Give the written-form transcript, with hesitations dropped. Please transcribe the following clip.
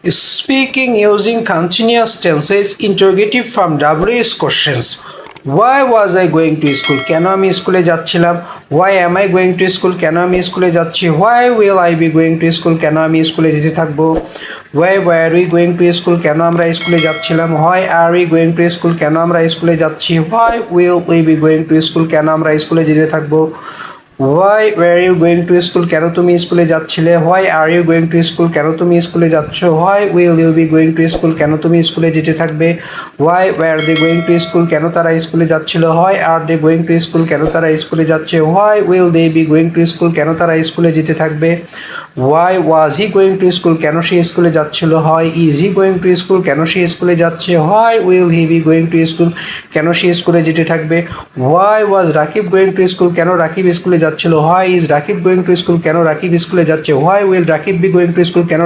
Speaking using continuous tenses, interrogative form WH questions. Why was I going to school? কেন আমি স্কুলে যাচ্ছিলাম? Why am I going to school? কেন আমি স্কুলে যাচ্ছি? Why will I be going to school? কেন আমি স্কুলে যেতে থাকবো? Why were we going to school? কেন আমরা স্কুলে যাচ্ছিলাম? Why are we going to school? কেন আমরা স্কুলে যাচ্ছি? Why will we be going to school? কেন আমরা স্কুলে যেতে থাকবো? Why were you going to school? কেন তুমি স্কুলে যাচ্ছিলে? Why are you going to school? কেন তুমি স্কুলে যাচ্ছ? Why will you be going to school? কেন তুমি স্কুলে যেতে থাকবে? Why were they going to school? কেন তারা স্কুলে যাচ্ছিল? Why are they going to school? কেন তারা স্কুলে যাচ্ছে? Why will they be going to school? কেন তারা স্কুলে যেতে থাকবে? Why was he going to school? কেন সে স্কুলে যাচ্ছিল? Why is he going to school? কেন সে স্কুলে যাচ্ছে? Why will he be going to school? কেন সে স্কুলে যেতে থাকবে? Why was Rakib going to school? কেন রাকিব স্কুলে যাচ্ছিল? Why is Rakib going to school? কেন রাকিব স্কুলে যাচ্ছে? Why will Rakib be going to school? কেন